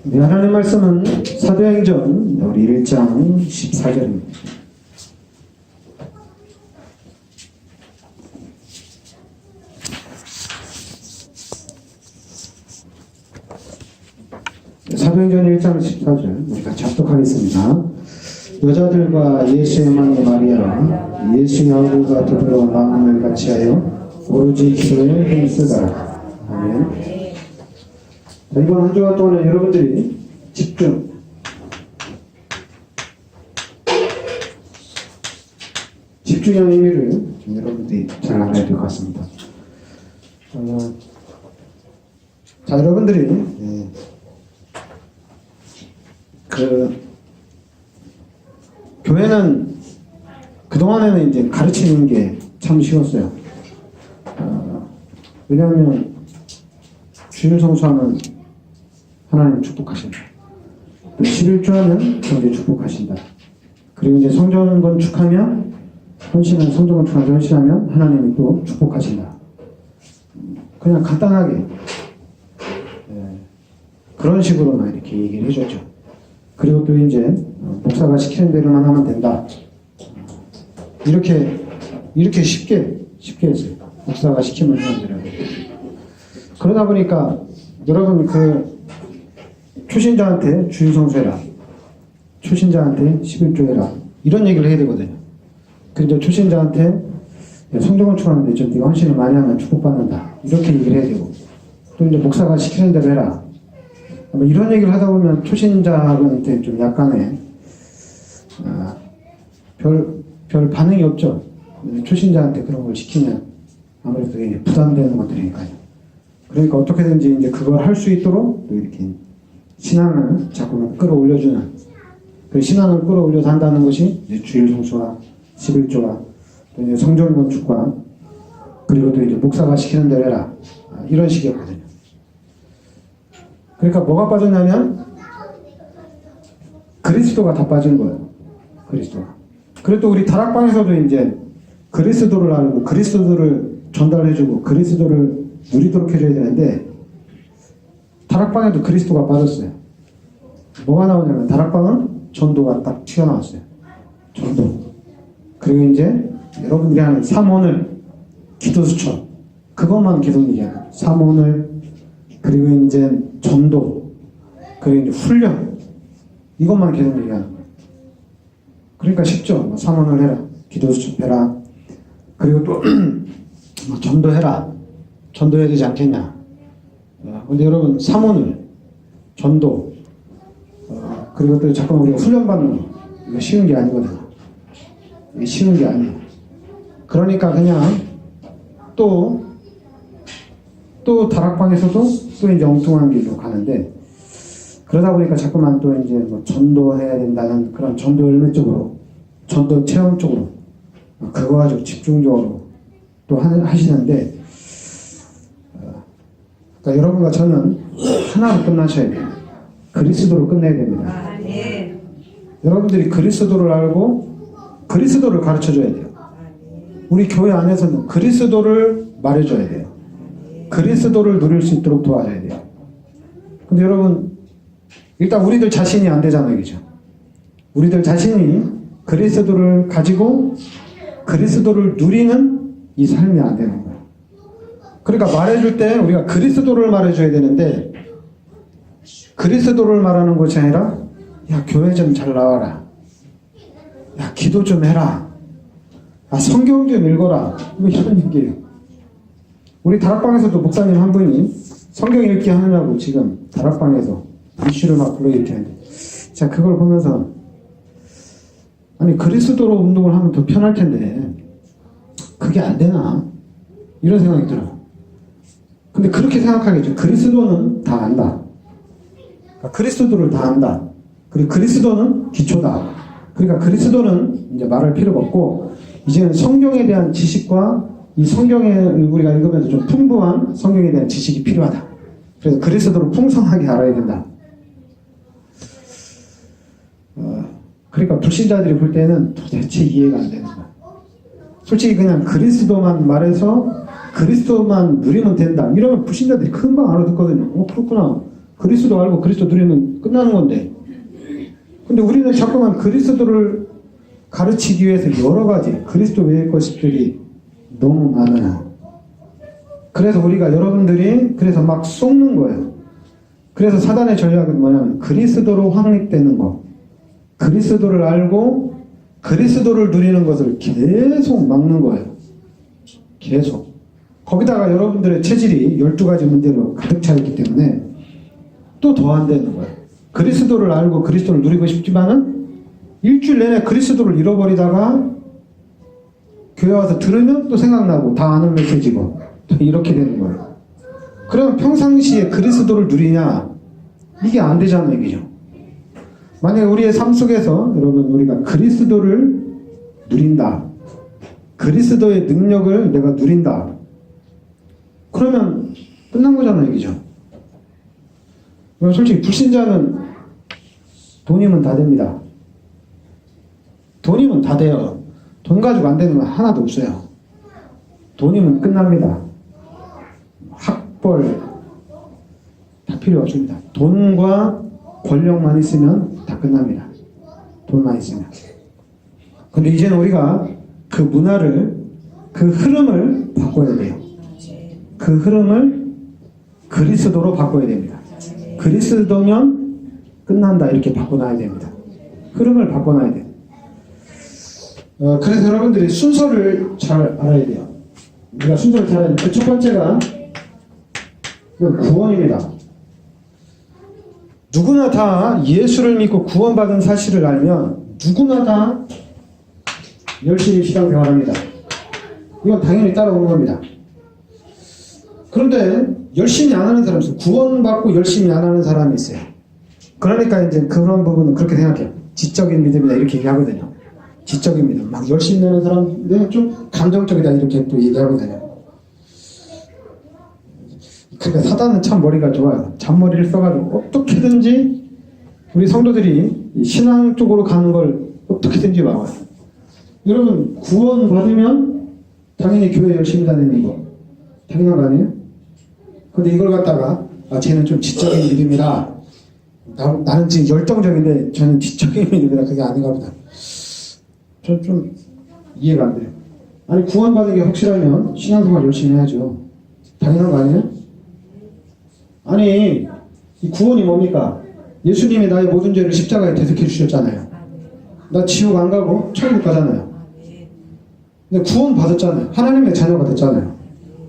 네, 하나님 말씀은 사도행전 우리 1장 14절입니다. 사도행전 1장 14절 우리 같이 합독하겠습니다. 여자들과 예수의 어머니 마리아와 예수의 아버지가 더불어 마음을 같이하여 오로지 기도에 힘쓰더라. 아멘. 자, 이번 한 주간 동안에 여러분들이 집중의 의미를 좀 여러분들이 잘 알아야 될 것 같습니다. 자, 여러분들이 교회는 그동안에는 이제 가르치는 게 참 쉬웠어요. 왜냐하면 주일 성수하면 하나님 축복하신다. 또 11조하면 경제 축복하신다. 그리고 이제 성전 건축하면 성전 건축하면서 헌신하면 하나님이 또 축복하신다. 그냥 간단하게 그런 식으로만 이렇게 얘기를 해줬죠. 그리고 또 이제 목사가 시키는 대로만 하면 된다. 이렇게 쉽게 했어요. 목사가 시키면 하면 되라고. 그러다 보니까 여러분 초신자한테 주일성수해라. 초신자한테 11조 해라. 이런 얘기를 해야 되거든요. 근데 초신자한테 성전건축하는데 좀 네가 헌신을 많이 하면 축복받는다. 이렇게 얘기를 해야 되고. 또 이제 목사가 시키는 대로 해라. 이런 얘기를 하다 보면 초신자한테 좀 약간의 별 반응이 없죠. 초신자한테 그런 걸 시키면 아무래도 부담되는 것들이니까요. 그러니까 어떻게든지 이제 그걸 할 수 있도록 또 이렇게 신앙을 자꾸만 끌어올려주는, 그 신앙을 끌어올려서 한다는 것이 이제 주일 성수와 11조와 또 이제 성전 건축과 그리고 또 이제 목사가 시키는 대로 해라. 이런 식이었거든요. 그러니까 뭐가 빠졌냐면 그리스도가 다 빠진 거예요. 그리스도가. 그리고 또 우리 다락방에서도 이제 그리스도를 알고 그리스도를 전달해주고 그리스도를 누리도록 해줘야 되는데 다락방에도 그리스도가 빠졌어요. 뭐가 나오냐면 다락방은 전도가 딱 튀어나왔어요. 전도. 그리고 이제 여러분들이 하는 삼오늘 기도수첩 그것만 계속 얘기하는 삼오늘 그리고 이제 전도 그리고 이제 훈련 이것만 계속 얘기하는 거예요. 그러니까 쉽죠. 삼오늘 해라. 기도수첩 해라. 그리고 또 전도해라. 전도해야 되지 않겠냐. 근데 여러분 삼오늘 전도 그리고 또 잠깐 우리가 훈련받는 거 이거 쉬운 게 아니거든요. 이게 쉬운 게 아니에요. 그러니까 그냥 또 다락방에서도 또 이제 엉뚱한 길로 가는데 그러다 보니까 자꾸만 또 이제 뭐 전도해야 된다는 그런 전도 열매 쪽으로 전도 체험 쪽으로 그거 가지고 집중적으로 또 하시는데 그러니까 여러분과 저는 하나로 끝나셔야 돼요. 그리스도로 끝내야 됩니다. 여러분들이 그리스도를 알고 그리스도를 가르쳐줘야 돼요. 우리 교회 안에서는 그리스도를 말해줘야 돼요. 그리스도를 누릴 수 있도록 도와줘야 돼요. 근데 여러분 일단 우리들 자신이 안 되잖아요. 그죠? 우리들 자신이 그리스도를 가지고 그리스도를 누리는 이 삶이 안 되는 거예요. 그러니까 말해줄 때 우리가 그리스도를 말해줘야 되는데 그리스도를 말하는 것이 아니라 야 교회 좀 잘 나와라. 야 기도 좀 해라. 야 성경 좀 읽어라. 뭐 이런 얘기예요. 우리 다락방에서도 목사님 한 분이 성경 읽기 하느냐고 지금 다락방에서 이슈를 막 불러일으키는데 자 그걸 보면서 아니 그리스도로 운동을 하면 더 편할 텐데 그게 안 되나 이런 생각이 들어요. 근데 그렇게 생각하겠죠. 그리스도는 다 안다. 그러니까 그리스도를 다 안다. 그리고 그리스도는 기초다. 그러니까 그리스도는 이제 말할 필요가 없고 이제는 성경에 대한 지식과 이 성경에 우리가 읽으면서 좀 풍부한 성경에 대한 지식이 필요하다. 그래서 그리스도를 풍성하게 알아야 된다. 그러니까 불신자들이 볼 때는 도대체 이해가 안 되는 거야. 솔직히 그냥 그리스도만 말해서 그리스도만 누리면 된다. 이러면 불신자들이 금방 알아듣거든요. 그렇구나. 그리스도 알고 그리스도 누리면 끝나는 건데. 근데 우리는 자꾸만 그리스도를 가르치기 위해서 여러 가지 그리스도 외의 것들이 너무 많아요. 그래서 우리가 여러분들이 그래서 막 속는 거예요. 그래서 사단의 전략은 뭐냐면 그리스도로 확립되는 거, 그리스도를 알고 그리스도를 누리는 것을 계속 막는 거예요. 계속. 거기다가 여러분들의 체질이 12가지 문제로 가득 차 있기 때문에 또 더 안 되는 거예요. 그리스도를 알고 그리스도를 누리고 싶지만은 일주일 내내 그리스도를 잃어버리다가 교회 와서 들으면 또 생각나고 다 아는 메시지고 또 이렇게 되는 거예요. 그러면 평상시에 그리스도를 누리냐? 이게 안 되자는 얘기죠. 만약에 우리의 삶 속에서 여러분 우리가 그리스도를 누린다. 그리스도의 능력을 내가 누린다. 그러면 끝난 거잖아요, 얘기죠. 솔직히 불신자는 돈이면 다 됩니다. 돈이면 다 돼요. 돈 가지고 안 되는 건 하나도 없어요. 돈이면 끝납니다. 학벌 다 필요 없습니다. 돈과 권력만 있으면 다 끝납니다. 돈만 있으면. 근데 이제는 우리가 그 문화를, 그 흐름을 바꿔야 돼요. 그 흐름을 그리스도로 바꿔야 됩니다. 그리스도면 끝난다 이렇게 바꿔놔야 됩니다. 흐름을 바꿔놔야 돼요. 그래서 여러분들이 순서를 잘 알아야 돼요. 우리가 순서를 잘 알아야 돼요. 그 첫 번째가 구원입니다. 누구나 다 예수를 믿고 구원받은 사실을 알면 누구나 다 열심히 신앙생활합니다. 이건 당연히 따라오는 겁니다. 그런데 열심히 안 하는 사람이 있어요. 구원받고 열심히 안 하는 사람이 있어요. 그러니까 이제 그런 부분은 그렇게 생각해요. 지적인 믿음이다 이렇게 얘기하거든요. 지적인 믿음. 막 열심히 하는 사람들은 좀 감정적이다 이렇게 또 얘기하거든요. 그러니까 사단은 참 머리가 좋아요. 잔머리를 써가지고 어떻게든지 우리 성도들이 신앙 쪽으로 가는 걸 어떻게든지 막아요. 여러분 구원 받으면 당연히 교회 열심히 다니는 거 당연한 거 아니에요? 근데 이걸 갖다가 쟤는 좀 지적인 믿음이라 나는 지금 열정적인데 저는 지적인 믿음이라 그게 아닌가 보다. 전 좀 이해가 안 돼요. 아니 구원받은 게 확실하면 신앙생활 열심히 해야죠. 당연한 거 아니에요? 아니 이 구원이 뭡니까? 예수님이 나의 모든 죄를 십자가에 대속해 주셨잖아요. 나 지옥 안 가고 천국 가잖아요. 근데 구원 받았잖아요. 하나님의 자녀가 됐잖아요.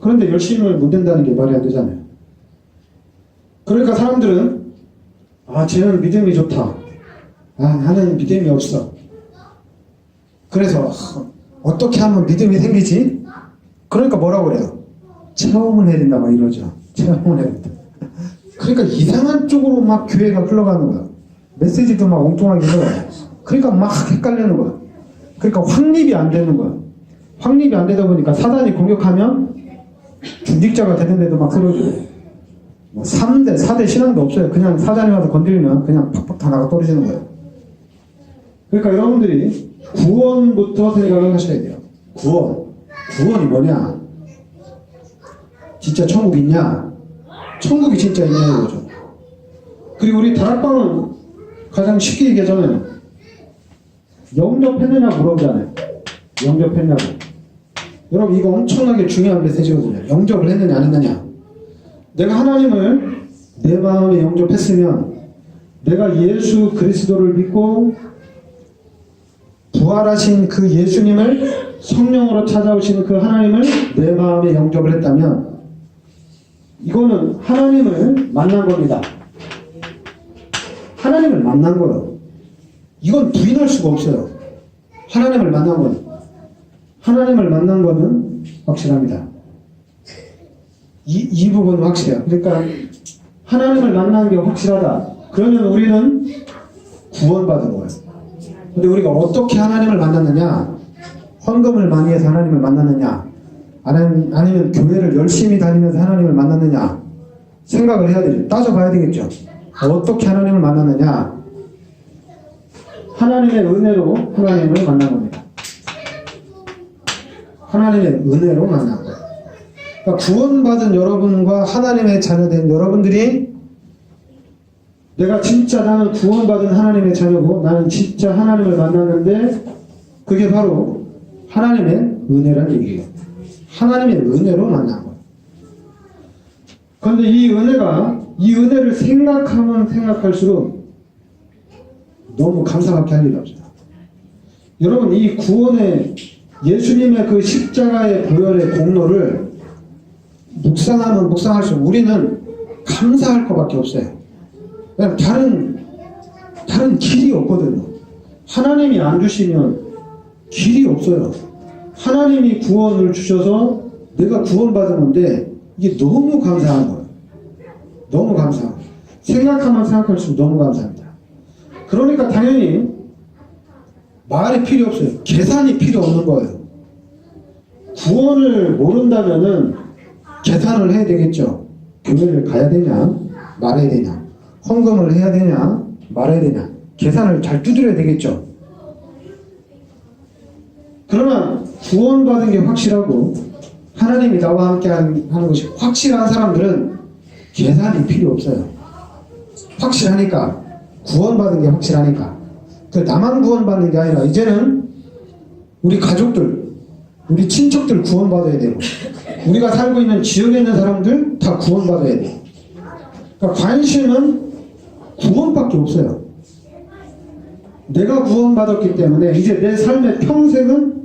그런데 열심히 못 된다는 게 말이 안 되잖아요. 그러니까 사람들은 쟤는 믿음이 좋다. 나는 믿음이 없어. 그래서 어떻게 하면 믿음이 생기지? 그러니까 뭐라고 그래요? 체험을 해야 된다 막 이러죠. 체험을 해야 된다. 그러니까 이상한 쪽으로 막 교회가 흘러가는 거야. 메시지도 막 엉뚱하게 흘러가요. 그러니까 막 헷갈리는 거야. 그러니까 확립이 안 되는 거야. 확립이 안 되다 보니까 사단이 공격하면 중직자가 되는데도 막 쓰러지고 뭐 3대, 4대 신앙도 없어요. 그냥 사단이 와서 건드리면 그냥 팍팍 다 나가 떨어지는 거예요. 그러니까 여러분들이 구원부터 생각을 하셔야 돼요. 구원이 뭐냐? 진짜 천국 있냐? 천국이 진짜 있냐 이거죠. 그리고 우리 다락방은 가장 쉽게 얘기하자면 영접했느냐 물어보잖아요. 영접했냐고. 여러분 이거 엄청나게 중요한 메시지거든요. 영접을 했느냐 안 했느냐. 내가 하나님을 내 마음에 영접했으면 내가 예수 그리스도를 믿고 부활하신 그 예수님을 성령으로 찾아오신 그 하나님을 내 마음에 영접을 했다면 이거는 하나님을 만난 겁니다. 하나님을 만난 거예요. 이건 부인할 수가 없어요. 하나님을 만난 거는 확실합니다. 이 부분은 확실해요. 그러니까 하나님을 만난 게 확실하다. 그러면 우리는 구원받은 거예요. 근데 우리가 어떻게 하나님을 만났느냐? 헌금을 많이 해서 하나님을 만났느냐? 아니면 교회를 열심히 다니면서 하나님을 만났느냐? 생각을 해야 되죠. 따져봐야 되겠죠. 어떻게 하나님을 만났느냐? 하나님의 은혜로 하나님을 만난 겁니다. 하나님의 은혜로 만난 거예요. 그러니까 구원받은 여러분과 하나님의 자녀된 여러분들이 내가 진짜 나는 구원받은 하나님의 자녀고 나는 진짜 하나님을 만났는데 그게 바로 하나님의 은혜란 얘기예요. 하나님의 은혜로 만난 거예요. 그런데 이 은혜를 생각하면 생각할수록 너무 감사밖에 할 일이 없어요. 여러분, 이 구원의 예수님의 그 십자가의 보혈의 공로를 묵상하면 묵상할수록 우리는 감사할 것밖에 없어요. 그냥 다른 길이 없거든요. 하나님이 안 주시면 길이 없어요. 하나님이 구원을 주셔서 내가 구원받은 건데 이게 너무 감사한 거예요. 너무 감사해요. 생각하면 생각할수록 너무 감사합니다. 그러니까 당연히 말이 필요 없어요. 계산이 필요 없는 거예요. 구원을 모른다면은 계산을 해야 되겠죠. 교회를 가야 되냐 말아야 되냐, 헌금을 해야 되냐 말아야 되냐, 계산을 잘 두드려야 되겠죠. 그러나 구원받은 게 확실하고 하나님이 나와 함께 하는 것이 확실한 사람들은 계산이 필요 없어요. 확실하니까, 구원받은 게 확실하니까. 나만 구원받는 게 아니라 이제는 우리 가족들, 우리 친척들 구원받아야 되고, 우리가 살고 있는 지역에 있는 사람들 다 구원받아야 돼요. 그러니까 관심은 구원밖에 없어요. 내가 구원받았기 때문에 이제 내 삶의 평생은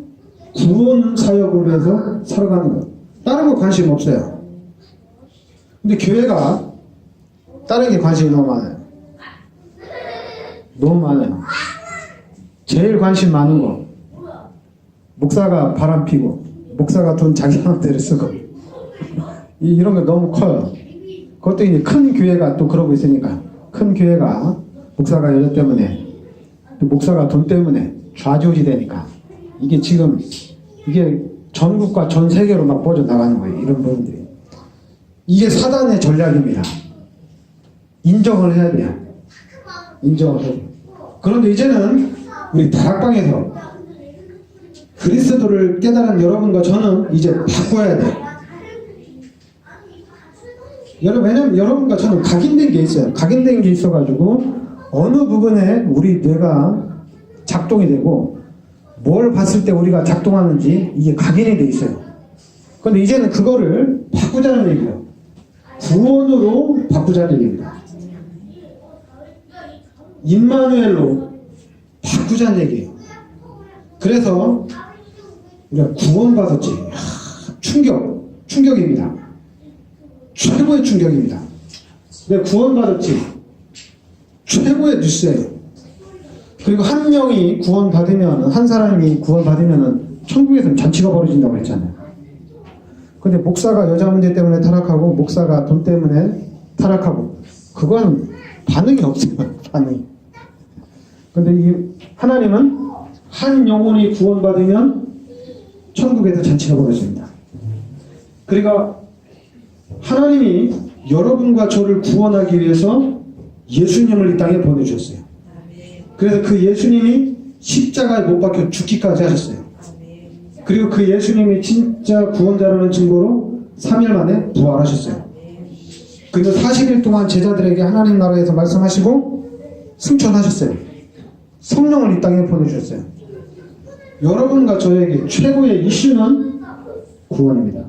구원 사역을 위해서 살아가는 거예요. 다른 거 관심 없어요. 근데 교회가 다른 게 관심이 너무 많아요. 너무 많아요. 제일 관심 많은 거, 목사가 바람 피고 목사가 돈 자기 마음대로 쓰고 이런 거 너무 커요. 그것도 이제 큰 교회가 또 그러고 있으니까, 큰 교회가 목사가 여자 때문에 또 목사가 돈 때문에 좌지우지 되니까 이게 지금 이게 전국과 전 세계로 막 뻗어나가는 거예요. 이런 부분들이. 이게 사단의 전략입니다. 인정을 해야 돼요. 인정을 해야 돼요. 그런데 이제는 우리 다락방에서 그리스도를 깨달은 여러분과 저는 이제 바꿔야 돼요. 왜냐면 여러분과 저는 각인된 게 있어요. 각인된 게 있어가지고 어느 부분에 우리 뇌가 작동이 되고 뭘 봤을 때 우리가 작동하는지 이게 각인이 돼 있어요. 그런데 이제는 그거를 바꾸자는 얘기예요. 구원으로 바꾸자는 얘기입니다. 임마누엘로 바꾸자는 얘기예요. 그래서 우리가 구원받았지. 충격입니다. 최고의 충격입니다. 내가 구원받았지. 최고의 뉴스예요. 그리고 한 명이 구원받으면, 한 사람이 구원받으면 천국에서는 잔치가 벌어진다고 했잖아요. 근데 목사가 여자 문제 때문에 타락하고 목사가 돈 때문에 타락하고, 그건 반응이 없어요. 반응이. 근데 이 하나님은 한 영혼이 구원받으면 천국에서 잔치가 벌어집니다. 그러니까 하나님이 여러분과 저를 구원하기 위해서 예수님을 이 땅에 보내주셨어요. 그래서 그 예수님이 십자가에 못 박혀 죽기까지 하셨어요. 그리고 그 예수님이 진짜 구원자라는 증거로 3일 만에 부활하셨어요. 그리고 40일 동안 제자들에게 하나님 나라에서 말씀하시고 승천하셨어요. 성령을 이 땅에 보내주셨어요. 여러분과 저에게 최고의 이슈는 구원입니다.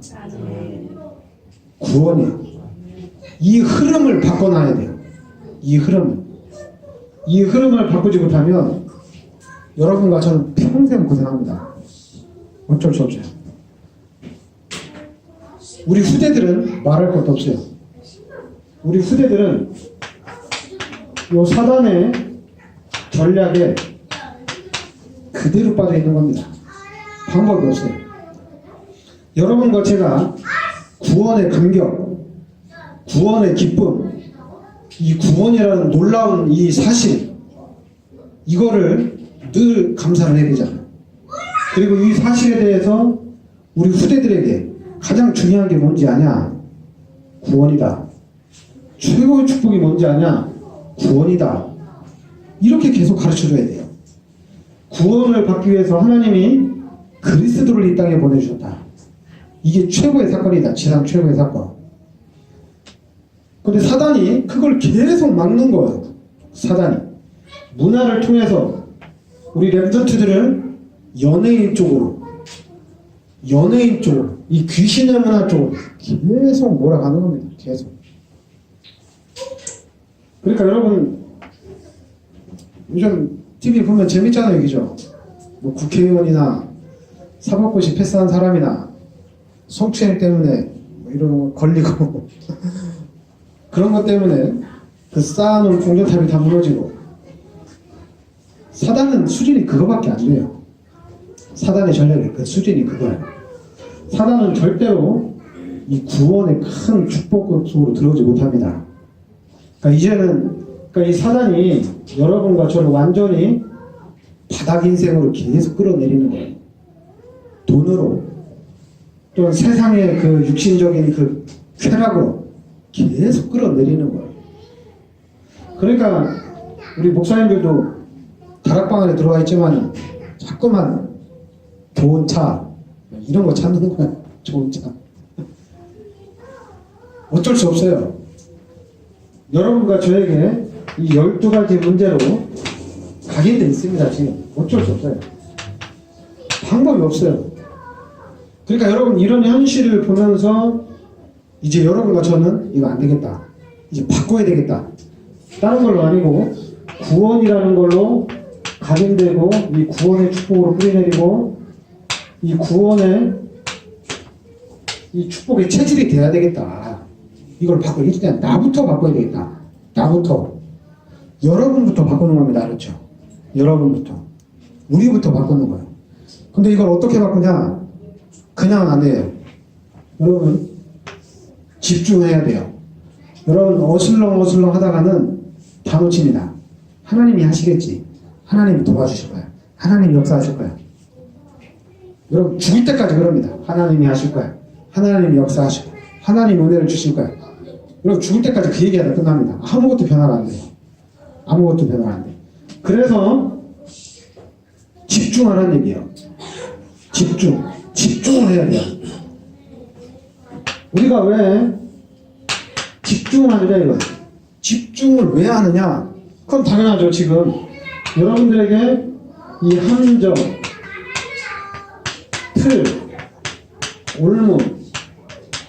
구원이에요. 이 흐름을 바꿔놔야 돼요. 이 흐름을 바꾸지 못하면 여러분과 저는 평생 고생합니다. 어쩔 수 없어요. 우리 후대들은 말할 것도 없어요. 우리 후대들은 이 사단의 전략에 그대로 빠져 있는 겁니다. 방법이 없어요. 여러분과 제가 구원의 감격, 구원의 기쁨, 이 구원이라는 놀라운 이 사실, 이거를 늘 감사를 해야 되잖아요. 그리고 이 사실에 대해서 우리 후대들에게 가장 중요한 게 뭔지 아냐? 구원이다. 최고의 축복이 뭔지 아냐? 구원이다. 이렇게 계속 가르쳐줘야 돼요. 구원을 받기 위해서 하나님이 그리스도를 이 땅에 보내주셨다. 이게 최고의 사건이다. 지상 최고의 사건. 근데 사단이 그걸 계속 막는 거예요. 사단이 문화를 통해서 우리 렘넌트들을 연예인 쪽으로 이 귀신의 문화 쪽으로 계속 몰아가는 겁니다. 계속. 그러니까 여러분 요즘 TV 보면 재밌잖아요, 그죠? 뭐 국회의원이나 사법고시 패스한 사람이나 성추행 때문에 뭐 이런 거 걸리고 그런 것 때문에 그 쌓아놓은 공전탑이 다 무너지고. 사단은 수준이 그거밖에 안 돼요. 사단의 전략이 그 수준이 그거예요. 사단은 절대로 이 구원의 큰 축복 속으로 들어오지 못합니다. 그러니까 이제는 이 사단이 여러분과 저를 완전히 바닥 인생으로 계속 끌어내리는 거예요. 돈으로 또는 세상의 그 육신적인 그 쾌락으로 계속 끌어내리는 거예요. 그러니까 우리 목사님들도 다락방 안에 들어와 있지만 자꾸만 좋은 차 이런 거 찾는 거야. 좋은 차. 어쩔 수 없어요. 여러분과 저에게 이 12가지 문제로 각인되어 있습니다. 지금 어쩔 수 없어요. 방법이 없어요. 그러니까 여러분 이런 현실을 보면서 이제 여러분과 저는 이거 안 되겠다. 이제 바꿔야 되겠다. 다른 걸로 아니고 구원이라는 걸로 각인되고 이 구원의 축복으로 뿌리내리고 이 구원의 이 축복의 체질이 돼야 되겠다. 이걸 바꿔. 일단 나부터 바꿔야 되겠다. 나부터. 여러분부터 바꾸는 겁니다. 알았죠? 여러분부터. 우리부터 바꾸는 거예요. 근데 이걸 어떻게 바꾸냐? 그냥 안 해요. 여러분 집중해야 돼요. 여러분 어슬렁어슬렁 하다가는 다 놓칩니다. 하나님이 하시겠지. 하나님이 도와주실 거야. 하나님이 역사하실 거야. 여러분 죽을 때까지 그럽니다. 하나님이 하실 거야. 하나님이 역사하시고 하나님 은혜를 주실 거야. 여러분 죽을 때까지 그 얘기하다 끝납니다. 아무것도 변화가 안 돼요. 아무것도 변화가 안 돼요. 그래서 집중하라는 얘기예요. 집중을 해야 돼요. 우리가 왜 집중을 하느냐 이거예요. 집중을 왜 하느냐? 그건 당연하죠. 지금 여러분들에게 이 함정, 틀, 올무,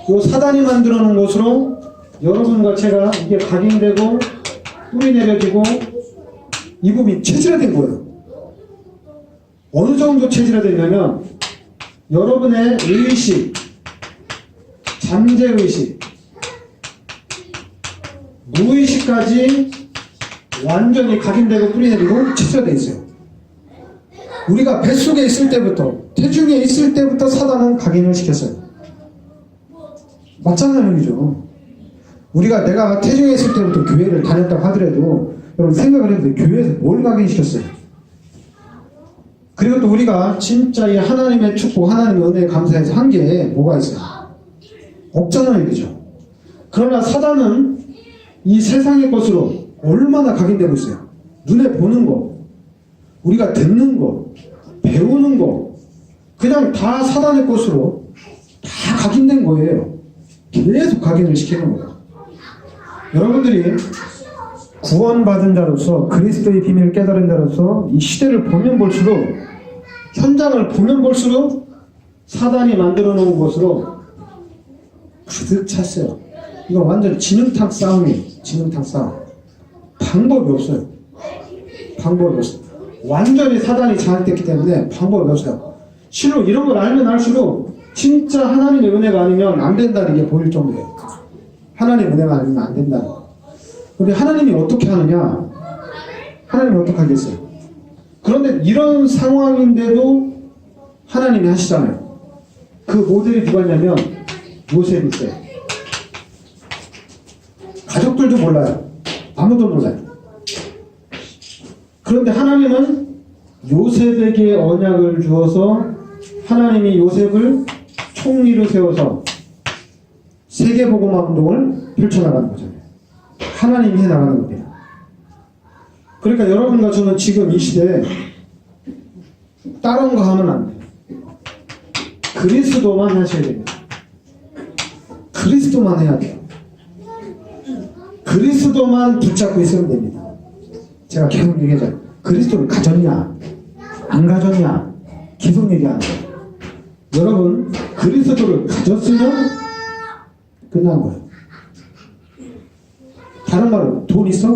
요 사단이 만들어 놓은 것으로 여러분과 제가 이게 각인되고 뿌리 내려지고 이 부분이 체질화된 거예요. 어느 정도 체질화됐냐면 여러분의 의식, 잠재의식, 무의식까지 완전히 각인되고 뿌리내리고 체질화되어 있어요. 우리가 뱃속에 있을 때부터, 태중에 있을 때부터 사단은 각인을 시켰어요. 맞잖아요, 그죠? 내가 태중에 있을 때부터 교회를 다녔다고 하더라도 여러분 생각을 해도 교회에서 뭘 각인시켰어요? 그리고 또 우리가 진짜 이 하나님의 축복, 하나님의 은혜에 감사해서 한 게 뭐가 있어요? 없잖아요, 그죠? 그러나 사단은 이 세상의 것으로 얼마나 각인되고 있어요. 눈에 보는 거, 우리가 듣는 거, 배우는 거, 그냥 다 사단의 것으로 다 각인된 거예요. 계속 각인을 시키는 거예요. 여러분들이 구원받은 자로서, 그리스도의 비밀을 깨달은 자로서 이 시대를 보면 볼수록, 현장을 보면 볼수록 사단이 만들어 놓은 것으로 가득 찼어요. 이건 완전 지능탕 싸움이에요. 지능탕 싸움. 방법이 없어요. 방법이 없어요. 완전히 사단이 장악됐기 때문에 방법이 없어요. 실로 이런 걸 알면 알수록 진짜 하나님의 은혜가 아니면 안 된다는 게 보일 정도예요. 하나님의 은혜가 아니면 안 된다는 거. 근데 하나님이 어떻게 하느냐? 하나님이 어떻게 하겠어요? 그런데 이런 상황인데도 하나님이 하시잖아요. 그 모델이 누가냐면 요셉이세요. 가족들도 몰라요. 아무도 몰라요. 그런데 하나님은 요셉에게 언약을 주어서 하나님이 요셉을 총리로 세워서 세계복음화 운동을 펼쳐나가는 거잖아요. 하나님이 해나가는 겁니다. 그러니까 여러분과 저는 지금 이 시대에 다른 거 하면 안 돼요. 그리스도만 하셔야 됩니다. 그리스도만 해야 돼요. 그리스도만 붙잡고 있으면 됩니다. 제가 계속 얘기하죠. 그리스도를 가졌냐 안 가졌냐 계속 얘기하는 거예요. 여러분 그리스도를 가졌으면 끝난 거예요. 다른 말로 돈 있어?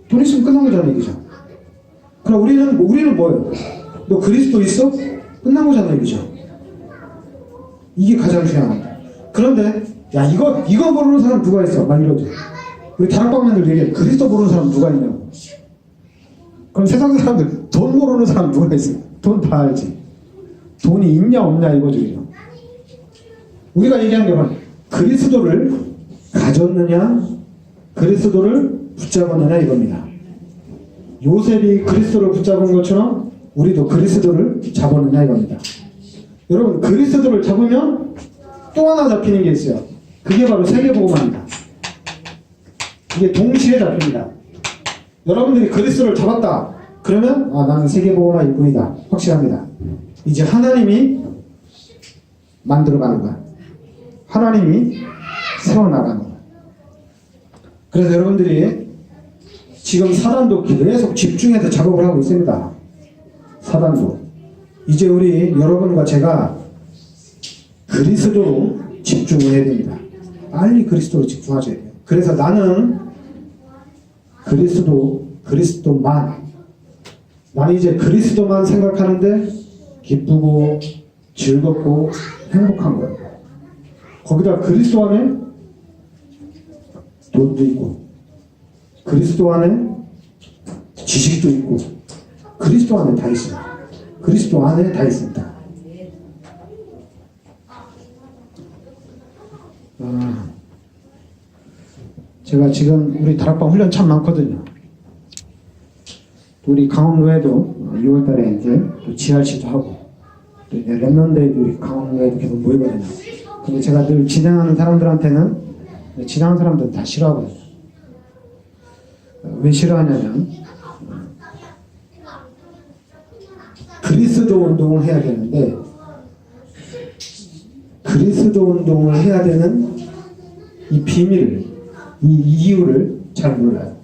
돈 있으면 끝난 거잖아 이거죠. 그럼 우리는 뭐예요? 너 그리스도 있어? 끝난 거잖아 이거죠. 이게 가장 중요한 거야. 그런데 야 이거 모르는 사람 누가 있어? 막 이러죠. 우리 다락방맨들 얘기해. 그리스도 모르는 사람 누가 있냐고. 그럼 세상 사람들 돈 모르는 사람 누가 있어? 돈 다 알지. 돈이 있냐 없냐 이거죠. 우리가 얘기하는 게 바로 그리스도를 가졌느냐 그리스도를 붙잡았느냐 이겁니다. 요셉이 그리스도를 붙잡은 것처럼 우리도 그리스도를 잡았느냐 이겁니다. 여러분 그리스도를 잡으면 또 하나 잡히는 게 있어요. 그게 바로 세계복음화입니다. 이게 동시에 잡힙니다. 여러분들이 그리스도를 잡았다 그러면 나는 세계복음화 일꾼이다 확실합니다. 이제 하나님이 만들어가는 거야. 하나님이 세워나가는 거야. 그래서 여러분들이 지금 사단도 계속 집중해서 작업을 하고 있습니다. 사단도. 이제 우리 여러분과 제가 그리스도로 집중을 해야 됩니다. 빨리 그리스도로 집중하셔야 돼요. 그래서 나는 그리스도만 나는 이제 그리스도만 생각하는데 기쁘고 즐겁고 행복한 거예요. 거기다 그리스도 안에 돈도 있고 그리스도 안에 지식도 있고 그리스도 안에 다 있어요. 그리스도 안에 다 있습니다. 제가 지금 우리 다락방 훈련 참 많거든요. 우리 강원로에도 2월달에 이제 또 GRC도 하고 또 이제 랩런데이도 우리 강원로에도 계속 모이거든요. 근데 제가 늘 진행하는 사람들한테는 진행하는 사람들은 다 싫어하거든요. 왜 싫어하냐면 그리스도 운동을 해야 되는데 그리스도 운동을 해야 되는 이 비밀을 이 이유를 잘 몰라요.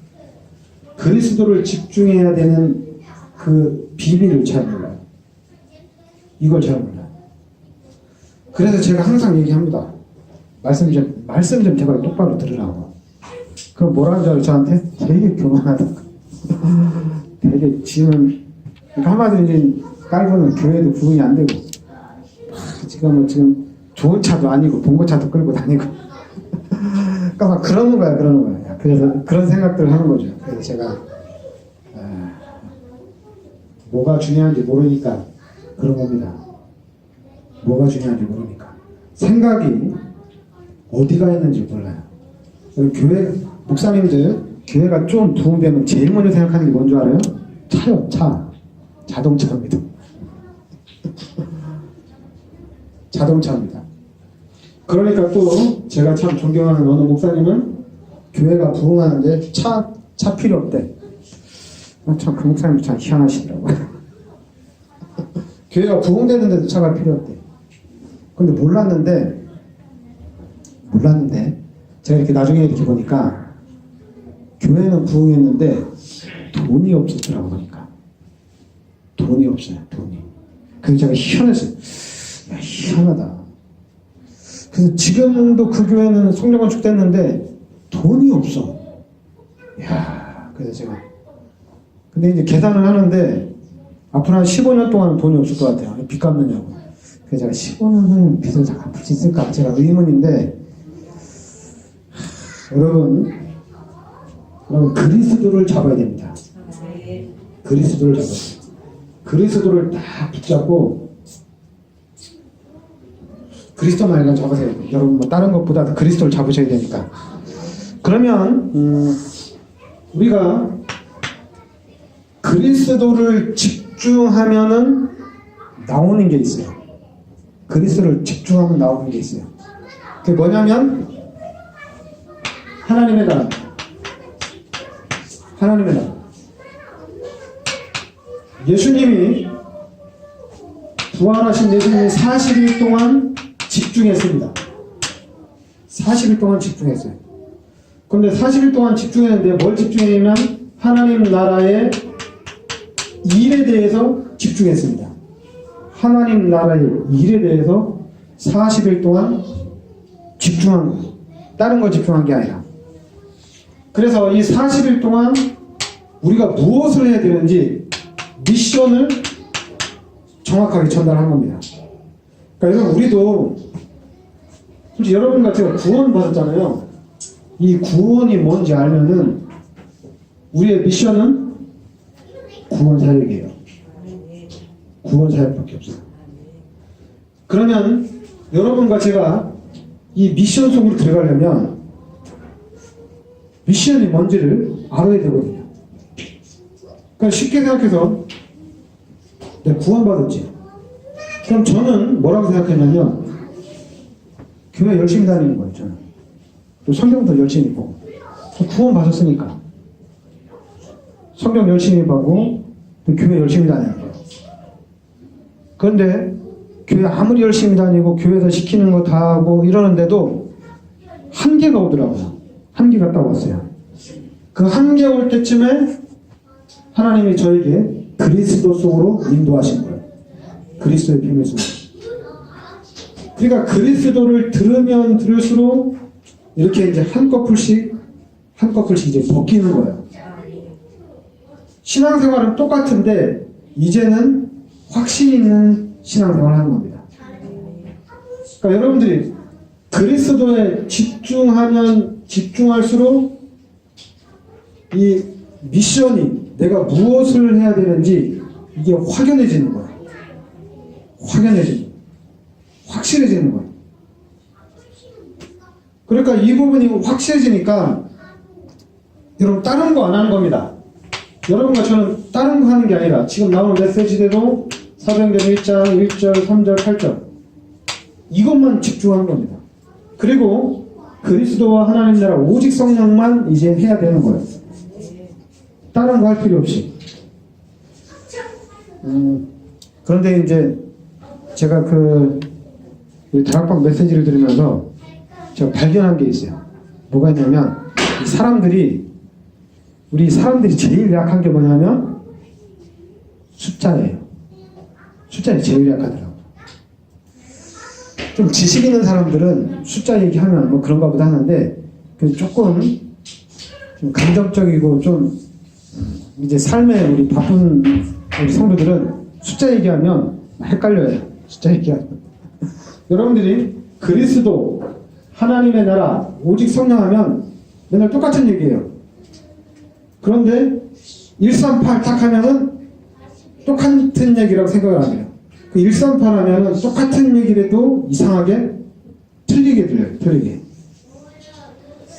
그리스도를 집중해야 되는 그 비밀을 잘 몰라요. 이걸 잘 몰라요. 그래서 제가 항상 얘기합니다. 말씀 좀 제발 똑바로 들으라고. 그럼 뭐라는 줄 알아요? 저한테? 되게 교만하다. 되게 지금 그러니까 한마디로 이제 깔고는 교회도 부흥이 안 되고 지금 좋은 차도 아니고 봉고차도 끌고 다니고 그러니까 막 그러는 거야. 그래서 그런 생각들을 하는 거죠. 그래서 제가 뭐가 중요한지 모르니까 그런 겁니다. 뭐가 중요한지 모르니까 생각이 어디가 있는지 몰라요. 교회 목사님들 교회가 좀 부흥되면 제일 먼저 생각하는 게 뭔 줄 알아요? 차요. 차. 자동차입니다. 자동차입니다. 그러니까 또 제가 참 존경하는 어느 목사님은 교회가 부흥하는데 차 필요 없대. 참 그 목사님 참 희한하시더라고요. 교회가 부흥되는데도 차가 필요 없대. 근데 몰랐는데 제가 이렇게 나중에 이렇게 보니까 교회는 부흥했는데 돈이 없었더라고 보니까. 돈이 없어요. 돈이. 그래서 제가 희한했어요. 야, 희한하다. 그래서 지금도 그 교회는 성령건축 됐는데 돈이 없어. 야, 그래서 제가 근데 이제 계산을 하는데 앞으로 한 15년 동안은 돈이 없을 것 같아요. 빚 갚느냐고. 그래서 제가 15년은 빚을 다 갚을 수 있을까? 제가 의문인데 여러분 그리스도를 잡아야 됩니다. 그리스도를 잡아야 돼요. 그리스도를 딱 붙잡고 그리스도만 일단 잡으세요. 여러분 뭐 다른 것보다 그리스도를 잡으셔야 되니까. 그러면 우리가 그리스도를 집중하면은 나오는 게 있어요. 그리스도를 집중하면 나오는 게 있어요. 그게 뭐냐면 하나님의 나라. 하나님의 나라. 예수님이 부활하신 예수님이 40일 동안 집중했습니다. 40일 동안 집중했어요. 그런데 40일 동안 집중했는데 뭘 집중했냐면 하나님 나라의 일에 대해서 집중했습니다. 하나님 나라의 일에 대해서 40일 동안 집중한 거예요. 다른 거 집중한 게 아니라. 그래서 이 40일 동안 우리가 무엇을 해야 되는지 미션을 정확하게 전달한 겁니다. 그러니까 여러분, 우리도 솔직히 여러분과 제가 구원 받았잖아요. 이 구원이 뭔지 알면은 우리의 미션은 구원 사역이에요. 구원 사역밖에 없어요. 그러면 여러분과 제가 이 미션 속으로 들어가려면 미션이 뭔지를 알아야 되거든요. 그러니까 쉽게 생각해서 내가 구원받았지. 그럼 저는 뭐라고 생각했냐면 교회 열심히 다니는 거예요. 저는 또 성경도 열심히 보고 구원받았으니까 성경 열심히 보고 또 교회 열심히 다녀야 돼요. 그런데 교회 아무리 열심히 다니고 교회에서 시키는 거 다 하고 이러는데도 한계가 오더라고요. 한계가 딱 왔어요. 그 한계 올 때쯤에 하나님이 저에게 그리스도 속으로 인도하신 거예요. 그리스도의 비밀 속으로. 그러니까 그리스도를 들으면 들을수록 이렇게 이제 한꺼풀씩 이제 벗기는 거예요. 신앙생활은 똑같은데 이제는 확신 있는 신앙생활을 하는 겁니다. 그러니까 여러분들이 그리스도에 집중하면 집중할수록 이 미션이 내가 무엇을 해야 되는지 이게 확연해지는 거예요. 확실해지는 거예요. 그러니까 이 부분이 확실해지니까 여러분 다른 거 안 하는 겁니다. 여러분과 저는 다른 거 하는 게 아니라 지금 나오는 메시지대로 사도행전 1장 1절 3절 8절 이것만 집중하는 겁니다. 그리고 그리스도와 하나님 나라 오직 성령만 이제 해야 되는 거예요. 다른 거 할 필요 없이. 그런데 이제 제가 그 다락방 메시지를 들으면서 제가 발견한 게 있어요. 뭐가 있냐면 우리 사람들이 제일 약한 게 뭐냐면 숫자예요. 숫자에 제일 약하더라고요. 좀 지식 있는 사람들은 숫자 얘기하면 뭐 그런가 보다 하는데 조금 좀 감정적이고 좀 이제 삶에 우리 바쁜 우리 성도들은 숫자 얘기하면 헷갈려요. 숫자 얘기하면. 여러분들이 그리스도 하나님의 나라 오직 성령하면 맨날 똑같은 얘기예요. 그런데 138 딱 하면은 똑같은 얘기라고 생각을 안 해요. 그 138 하면은 똑같은 얘기를 해도 이상하게 틀리게 들려요. 틀리게.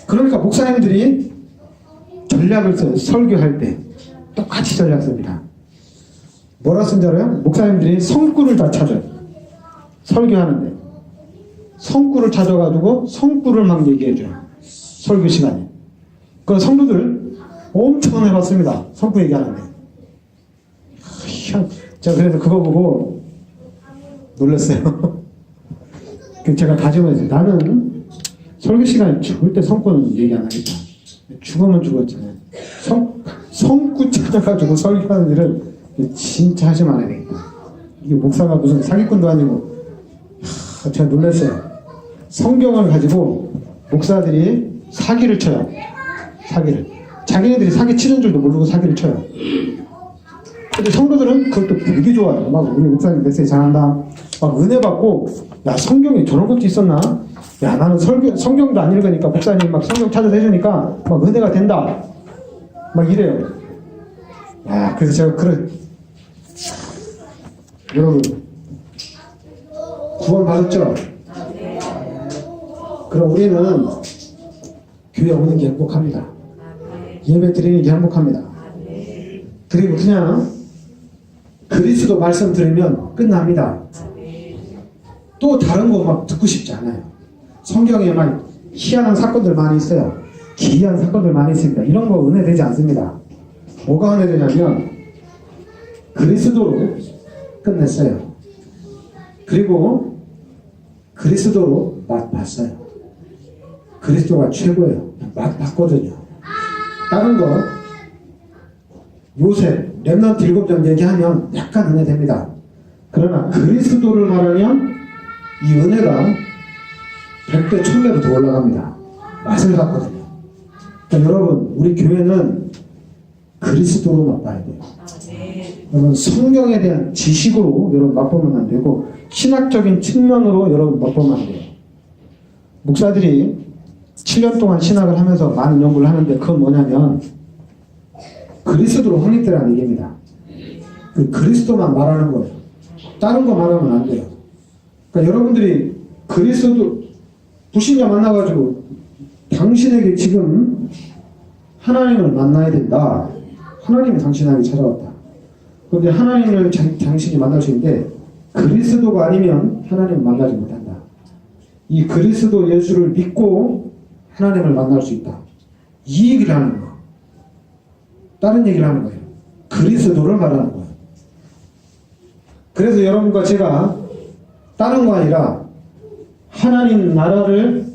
그러니까 목사님들이 전략을 써요. 설교할 때 똑같이 전략 씁니다. 뭐라 쓴 줄 알아요? 목사님들이 성구를 다 찾아요. 설교하는데 성구를 찾아가지고 성구를 막 얘기해줘요. 설교 시간에. 그 성도들 엄청 해봤습니다. 성구 얘기하는데. 제가 그래서 그거 보고 놀랐어요. 제가 다짐했어요. 나는 설교 시간에 절대 성구는 얘기 안 하겠다. 죽으면 죽었잖아요. 성구 찾아가지고 설교하는 일을 진짜 하지 말아야 되겠다. 이게 목사가 무슨 사기꾼도 아니고. 제가 놀랐어요. 성경을 가지고 목사들이 사기를 쳐요. 사기를. 자기네들이 사기 치는 줄도 모르고 사기를 쳐요. 근데 성도들은 그걸 또 되게 좋아해요. 막 우리 목사님 메시지 잘한다. 막 은혜 받고, 야, 성경에 저런 것도 있었나? 야, 나는 성경도 안 읽으니까 목사님 막 성경 찾아서 해주니까 막 은혜가 된다. 막 이래요. 야, 그래서 제가 여러분, 구원 받았죠? 그럼 우리는 교회 오는 게 행복합니다. 예배 드리는 게 행복합니다. 그리고 그냥 그리스도 말씀 들으면 끝납니다. 또 다른 거 막 듣고 싶지 않아요. 성경에 막 희한한 사건들 많이 있어요. 기이한 사건들 많이 있습니다. 이런 거 은혜되지 않습니다. 뭐가 은혜되냐면 그리스도로 끝냈어요. 그리고 그리스도로 맛봤어요. 그리스도가 최고예요. 맛봤거든요. 다른 거 요셉, 렘넌트 7명 얘기하면 약간 은혜 됩니다. 그러나 그리스도를 말하면 이 은혜가 100배, 1000배로 더 올라갑니다. 맛을 갖거든요. 그러니까 여러분, 우리 교회는 그리스도로 맛봐야 돼요. 여러분, 성경에 대한 지식으로 여러분 맛보면 안 되고 신학적인 측면으로 여러분 맛보면 안 돼요. 목사들이 7년 동안 신학을 하면서 많은 연구를 하는데 그건 뭐냐면 그리스도로 확립되라는 얘기입니다. 그 그리스도만 말하는 거예요. 다른 거 말하면 안 돼요. 그러니까 여러분들이 그리스도 불신자 만나가지고 당신에게 지금 하나님을 만나야 된다. 하나님이 당신에게 찾아왔다. 그런데 하나님을 당신이 만날 수 있는데 그리스도가 아니면 하나님을 만나지 못한다. 이 그리스도 예수를 믿고 하나님을 만날 수 있다. 이 얘기를 하는 거예요. 다른 얘기를 하는 거예요. 그리스도를 말하는 거예요. 그래서 여러분과 제가 다른 거 아니라 하나님 나라를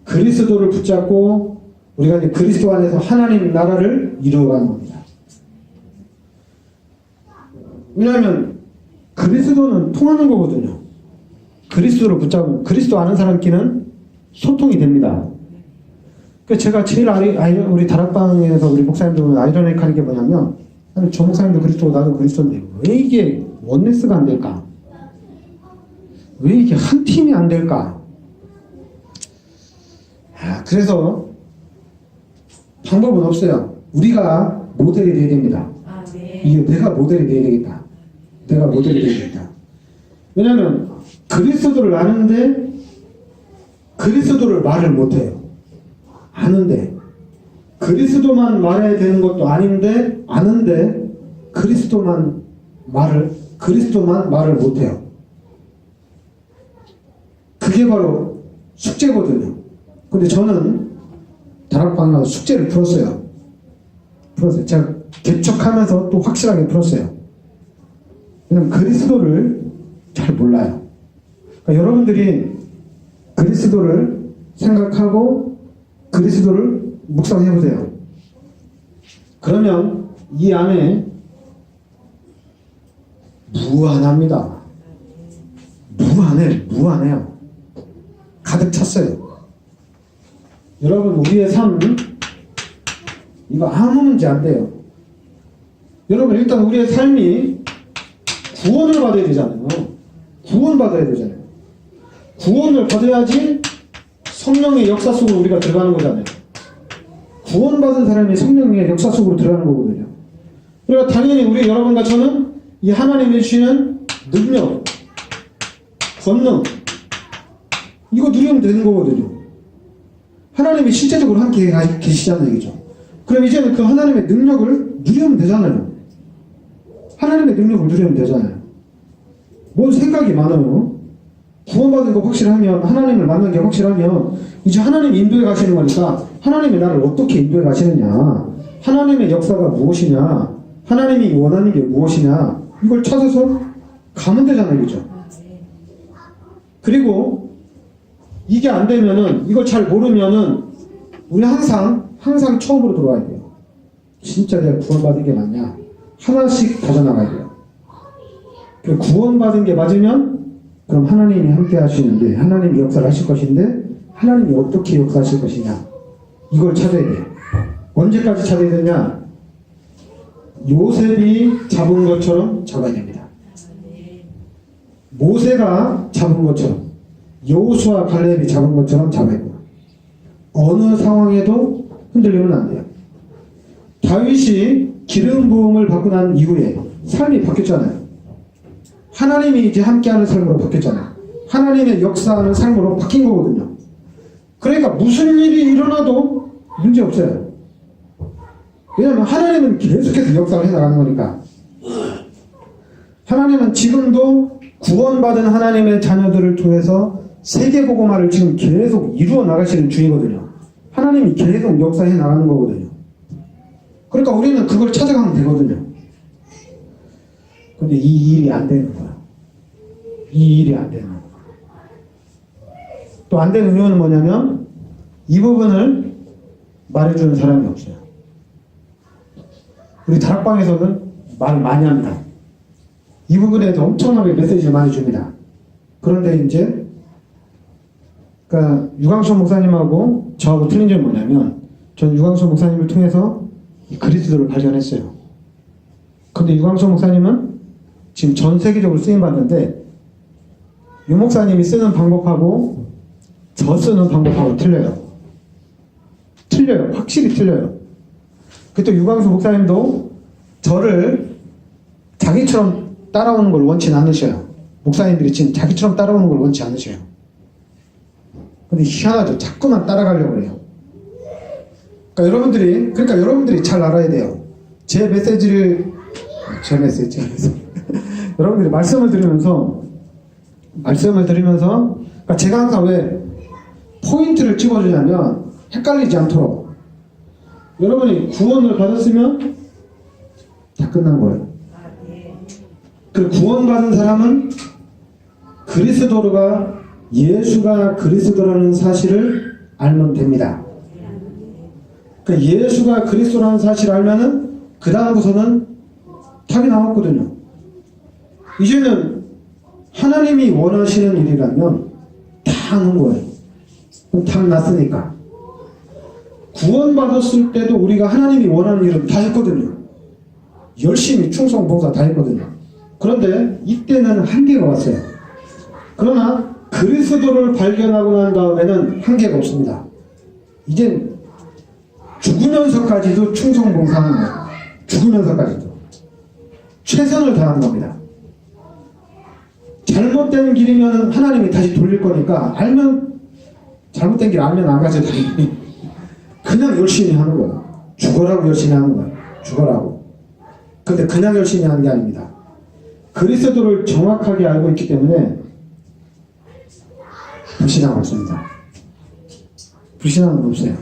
그리스도를 붙잡고 우리가 이제 그리스도 안에서 하나님 나라를 이루어가는 겁니다. 왜냐하면 그리스도는 통하는 거거든요. 그리스도를 붙잡으면 그리스도 아는 사람끼리는 소통이 됩니다. 그러니까 제가 제일 우리 다락방에서 우리 목사님들 보면 아이러니한 게 뭐냐면 아니 저 목사님도 그리스도고 나도 그리스도인데 왜 이게 원네스가 안 될까? 왜 이게 한 팀이 안 될까? 그래서 방법은 없어요. 우리가 모델이 돼야 됩니다. 이게 내가 모델이 돼야 되겠다. 내가 모델이 돼야 되겠다. 왜냐하면 그리스도를 아는데 그리스도를 말을 못해요. 아는데 그리스도만 말해야 되는 것도 아닌데 아는데 그리스도만 말을 못해요. 그게 바로 숙제거든요. 근데 저는 다락방에 가서 숙제를 풀었어요. 제가 개척하면서 또 확실하게 풀었어요. 왜냐면 그리스도를 잘 몰라요. 그러니까 여러분들이 그리스도를 생각하고 그리스도를 묵상해보세요. 그러면 이 안에 무한합니다. 무한해요. 가득 찼어요. 여러분 우리의 삶 이거 아무 문제 안 돼요. 여러분 일단 우리의 삶이 구원을 받아야 되잖아요. 구원받아야 되잖아요. 구원을 받아야지 성령의 역사 속으로 우리가 들어가는 거잖아요. 구원받은 사람이 성령의 역사 속으로 들어가는 거거든요. 그러니까 당연히 우리 여러분과 저는 이 하나님이 주시는 능력, 권능 이거 누리면 되는 거거든요. 하나님이 실제적으로 함께 계시잖아요. 그죠? 그럼 이제는 그 하나님의 능력을 누리면 되잖아요. 하나님의 능력을 누리면 되잖아요. 뭔 생각이 많아요. 구원받은 거 확실하면 하나님을 만난 게 확실하면 이제 하나님이 인도해 가시는 거니까 하나님이 나를 어떻게 인도해 가시느냐, 하나님의 역사가 무엇이냐, 하나님이 원하는 게 무엇이냐 이걸 찾아서 가면 되잖아요. 그죠? 그리고 이게 안 되면은 이걸 잘 모르면은 우리 항상 처음으로 들어와야 돼요. 진짜 내가 구원받은 게 맞냐 하나씩 다져나가야 돼요. 구원받은 게 맞으면 그럼 하나님이 함께 하시는데 하나님이 역사를 하실 것인데 하나님이 어떻게 역사하실 것이냐 이걸 찾아야 돼요. 언제까지 찾아야 되냐? 요셉이 잡은 것처럼 잡아야 됩니다. 모세가 잡은 것처럼 여호수아 갈렙이 잡은 것처럼 잡아야 돼요. 어느 상황에도 흔들리면 안 돼요. 다윗이 기름 부음을 받고 난 이후에 삶이 바뀌었잖아요. 하나님이 이제 함께하는 삶으로 바뀌었잖아요. 하나님의 역사하는 삶으로 바뀐 거거든요. 그러니까 무슨 일이 일어나도 문제 없어요. 왜냐하면 하나님은 계속해서 역사를 해나가는 거니까. 하나님은 지금도 구원받은 하나님의 자녀들을 통해서 세계복음화를 지금 계속 이루어 나가시는 중이거든요. 하나님이 계속 역사해 나가는 거거든요. 그러니까 우리는 그걸 찾아가면 되거든요. 근데 이 일이 안 되는 거야. 이 일이 안 되는 거야. 또 안 되는 이유는 뭐냐면 이 부분을 말해주는 사람이 없어요. 우리 다락방에서는 말 많이 합니다. 이 부분에 대해서 엄청나게 메시지를 많이 줍니다. 그런데 이제 그러니까 유광수 목사님하고 저하고 틀린 점이 뭐냐면 저는 유광수 목사님을 통해서 이 그리스도를 발견했어요. 근데 유광수 목사님은 지금 전 세계적으로 쓰임받는데 유 목사님이 쓰는 방법하고 저 쓰는 방법하고 틀려요. 틀려요. 확실히 틀려요. 그또 유광수 목사님도 저를 자기처럼 따라오는 걸 원치 않으셔요. 목사님들이 지금 자기처럼 따라오는 걸 원치 않으셔요. 근데 희한하죠. 자꾸만 따라가려고 해요. 그러니까 여러분들이 잘 알아야 돼요. 제 메시지 여러분들이 말씀을 들으면서 그러니까 제가 항상 왜 포인트를 찍어주냐면 헷갈리지 않도록 여러분이 구원을 받았으면 다 끝난 거예요. 그 구원받은 사람은 그리스도가 예수가 그리스도라는 사실을 알면 됩니다. 그 예수가 그리스도라는 사실을 알면은 그 다음부터는 답이 나왔거든요. 이제는 하나님이 원하시는 일이라면 다 하는 거예요. 그럼 답 났으니까. 구원받았을 때도 우리가 하나님이 원하는 일은 다 했거든요. 열심히 충성 봉사 다 했거든요. 그런데 이때는 한계가 왔어요. 그러나 그리스도를 발견하고 난 다음에는 한계가 없습니다. 이젠 죽으면서까지도 충성 봉사하는 거예요. 죽으면서까지도 최선을 다하는 겁니다. 잘못된 길이면 하나님이 다시 돌릴 거니까 알면 잘못된 길 알면 안 가죠. 그냥 열심히 하는 거예요. 죽어라고 열심히 하는 거예요. 죽어라고. 근데 그냥 열심히 하는 게 아닙니다. 그리스도를 정확하게 알고 있기 때문에 불신앙은 없습니다. 불신앙은 없어요.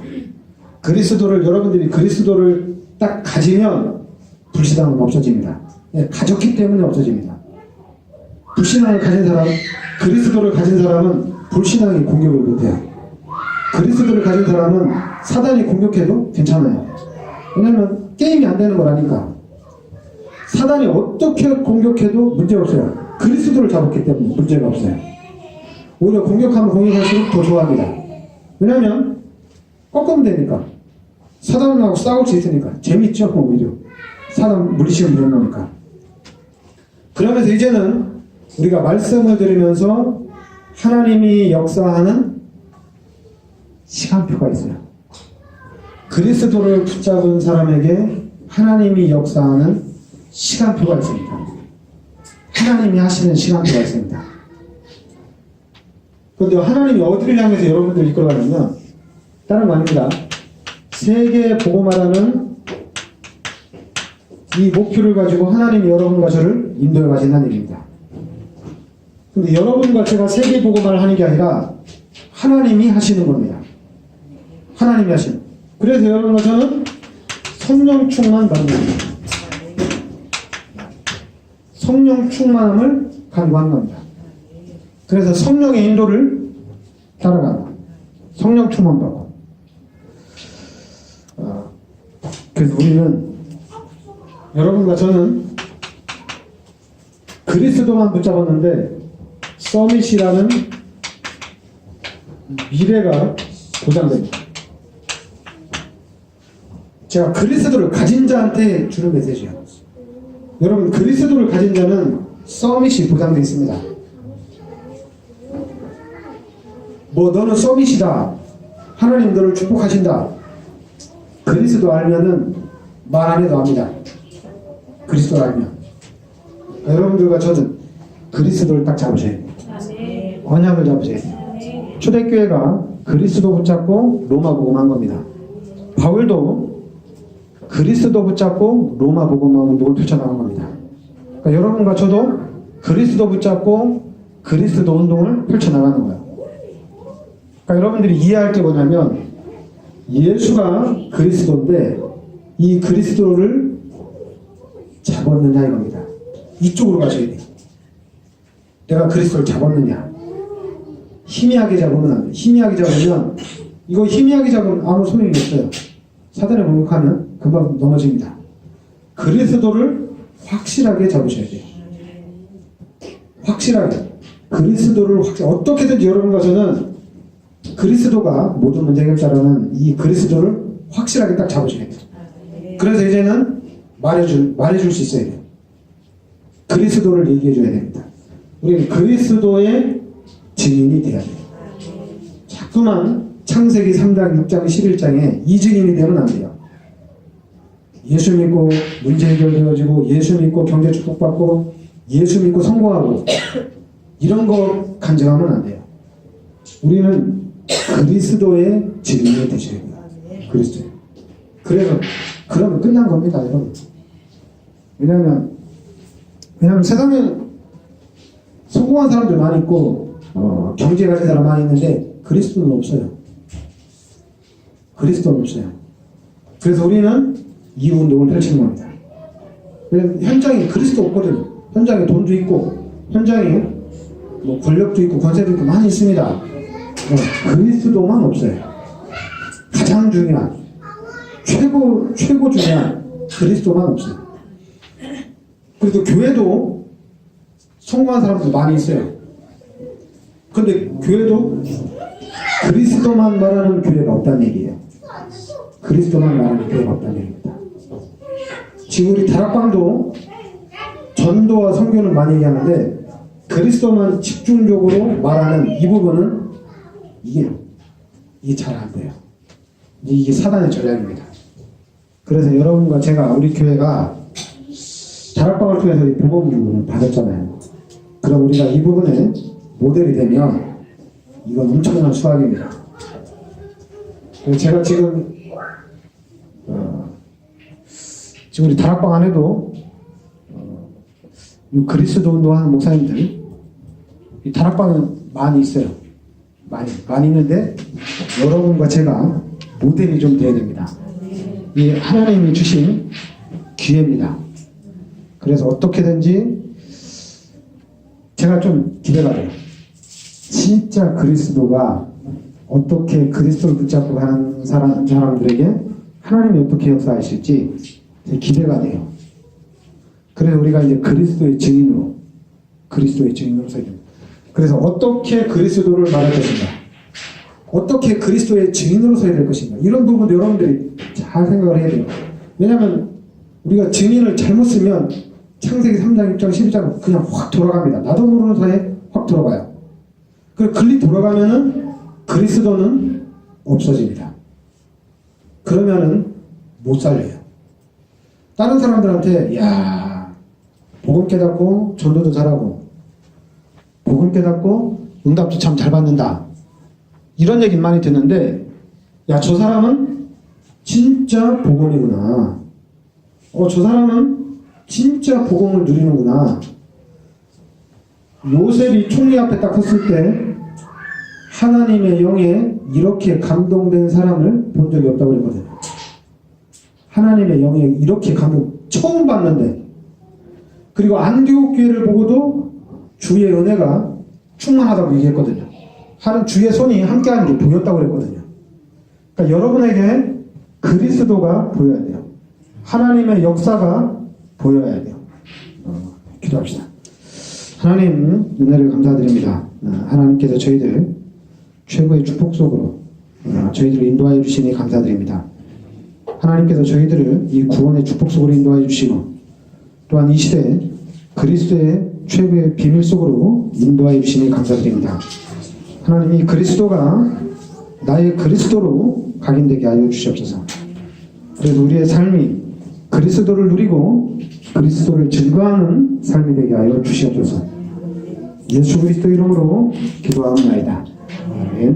여러분들이 그리스도를 딱 가지면 불신앙은 없어집니다. 가졌기 때문에 없어집니다. 불신앙을 가진 사람, 그리스도를 가진 사람은 불신앙이 공격을 못해요. 그리스도를 가진 사람은 사단이 공격해도 괜찮아요. 왜냐면 게임이 안 되는 거라니까. 사단이 어떻게 공격해도 문제가 없어요. 그리스도를 잡았기 때문에 문제가 없어요. 오히려 공격하면 공격할수록 더 좋아합니다. 왜냐면 꺾으면 되니까. 사단하고 싸울 수 있으니까. 재밌죠, 오히려. 사단 물리치고 이런 거니까. 그러면서 이제는 우리가 말씀을 들으면서 하나님이 역사하는 시간표가 있어요. 그리스도를 붙잡은 사람에게 하나님이 역사하는 시간표가 있습니다. 하나님이 하시는 시간표가 있습니다. 그런데 하나님이 어디를 향해서 여러분들을 이끌어가냐면 다른 거 아닙니다. 세계 복음화라는 이 목표를 가지고 하나님이 여러분과 저를 인도해 가신다는 얘기입니다. 근데 여러분과 제가 세계 복음화를 하는 게 아니라 하나님이 하시는 겁니다. 하나님이 하시는. 그래서 여러분과 저는 성령 충만 받는 겁니다. 성령 충만함을 간구하는 겁니다. 그래서 성령의 인도를 따라간다. 성령 충만 받고. 그래서 우리는 여러분과 저는 그리스도만 붙잡았는데 서밋이라는 미래가 보장됩니다. 제가 그리스도를 가진 자한테 주는 메시지예요. 여러분, 그리스도를 가진 자는 서밋이 보장되어 있습니다. 너는 서밋이다. 하나님 너를 축복하신다. 그리스도 알면은 말 안 해도 압니다. 그리스도를 알면. 여러분들과 저는 그리스도를 딱 잡으셔야 돼요. 언약을 잡으셔야 돼요. 초대교회가 그리스도 붙잡고 로마 복음한 겁니다. 바울도 그리스도 붙잡고 로마 복음화 운동을 펼쳐나간 겁니다. 그러니까 여러분과 저도 그리스도 붙잡고 그리스도 운동을 펼쳐나가는 거예요. 그러니까 여러분들이 이해할 게 뭐냐면 예수가 그리스도인데 이 그리스도를 잡았느냐 이겁니다. 이쪽으로 가셔야 돼요. 내가 그리스도를 잡았느냐. 희미하게 잡으면 안 돼요. 희미하게 잡으면 이거 희미하게 잡으면 아무 소용이 없어요. 사단에 공격하면 금방 넘어집니다. 그리스도를 확실하게 잡으셔야 돼요. 확실하게. 그리스도를 어떻게든지 여러분과 저는 그리스도가 모든 문제 해결자라는 이 그리스도를 확실하게 딱 잡으셔야 돼요. 그래서 이제는 말해줄 수 있어야 돼요. 그리스도를 얘기해줘야 됩니다. 우리는 그리스도의 증인이 돼야 돼요. 자꾸만 창세기 3장, 6장, 11장에 이 증인이 되면 안 돼요. 예수 믿고 문제 해결되어지고, 예수 믿고 경제 축복받고, 예수 믿고 성공하고, 이런 거 간증하면 안 돼요. 우리는 그리스도의 증인이 되셔야 돼요. 그리스도예요. 그래서 그러면 끝난 겁니다, 여러분. 왜냐하면 세상에 성공한 사람들 많이 있고 경제 가진 사람 많이 있는데 그리스도는 없어요. 그리스도는 없어요. 그래서 우리는 이 운동을 펼치는 겁니다. 현장에 그리스도 없거든요. 현장에 돈도 있고, 현장에 뭐 권력도 있고 권세도 있고 많이 있습니다. 그리스도만 없어요. 가장 중요한 최고 중요한 그리스도만 없어요. 그래도 교회도 성공한 사람도 많이 있어요. 근데 교회도 그리스도만 말하는 교회가 없다는 얘기예요. 그리스도만 말하는 교회가 없다는 얘기입니다. 지금 우리 다락방도 전도와 선교는 많이 얘기하는데 그리스도만 집중적으로 말하는 이 부분은 이게 잘 안 돼요. 이게 사단의 전략입니다. 그래서 여러분과 제가, 우리 교회가 다락방을 통해서 이 복음을 받았잖아요. 그럼 우리가 이 부분에 모델이 되면 이건 엄청난 수학입니다. 그래서 제가 지금 우리 다락방 안에도 이 그리스도 운동하는 목사님들, 이 다락방은 많이 있어요. 많이 있는데 여러분과 제가 모델이 좀 돼야 됩니다. 이 하나님이 주신 기회입니다. 그래서 어떻게든지 제가 좀 기대가 돼요. 진짜 그리스도가 어떻게 그리스도를 붙잡고 가는 사람들에게 하나님이 어떻게 역사하실지 기대가 돼요. 그래서 우리가 이제 그리스도의 증인으로 서야 됩니다. 그래서 어떻게 그리스도를 말할 것인가, 어떻게 그리스도의 증인으로 서야 될 것인가, 이런 부분도 여러분들이 잘 생각을 해야 돼요. 왜냐하면 우리가 증인을 잘못 쓰면 창세기 3장, 6장, 12장 그냥 확 돌아갑니다. 나도 모르는 사이에 확 돌아가요. 그 글리 돌아가면은 그리스도는 없어집니다. 그러면은 못 살려요. 다른 사람들한테 복음 깨닫고 전도도 잘하고 복음 깨닫고 응답도 참 잘 받는다, 이런 얘기 많이 듣는데, 저 사람은 진짜 복음이구나, 저 사람은 진짜 복음을 누리는구나. 요셉이 총리 앞에 딱 섰을 때 하나님의 영에 이렇게 감동된 사람을 본 적이 없다고 그랬거든요. 하나님의 영에 이렇게 감동 처음 봤는데, 그리고 안디옥 교회를 보고도 주의 은혜가 충만하다고 얘기했거든요. 주의 손이 함께하는 게 보였다고 그랬거든요. 그러니까 여러분에게 그리스도가 보여야 돼요. 하나님의 역사가 보여야 돼요. 기도합시다. 하나님, 은혜를 감사드립니다. 하나님께서 저희들 최고의 축복 속으로 저희들을 인도하여 주시니 감사드립니다. 하나님께서 저희들을 이 구원의 축복 속으로 인도하여 주시고, 또한 이 시대에 그리스도의 최고의 비밀 속으로 인도하여 주시니 감사드립니다. 하나님, 이 그리스도가 나의 그리스도로 각인되게 하여 주시옵소서. 그래서 우리의 삶이 그리스도를 누리고 그리스도를 증거하는 삶이 되게 하여 주시옵소서. 예수 그리스도 이름으로 기도하옵나이다. 아멘.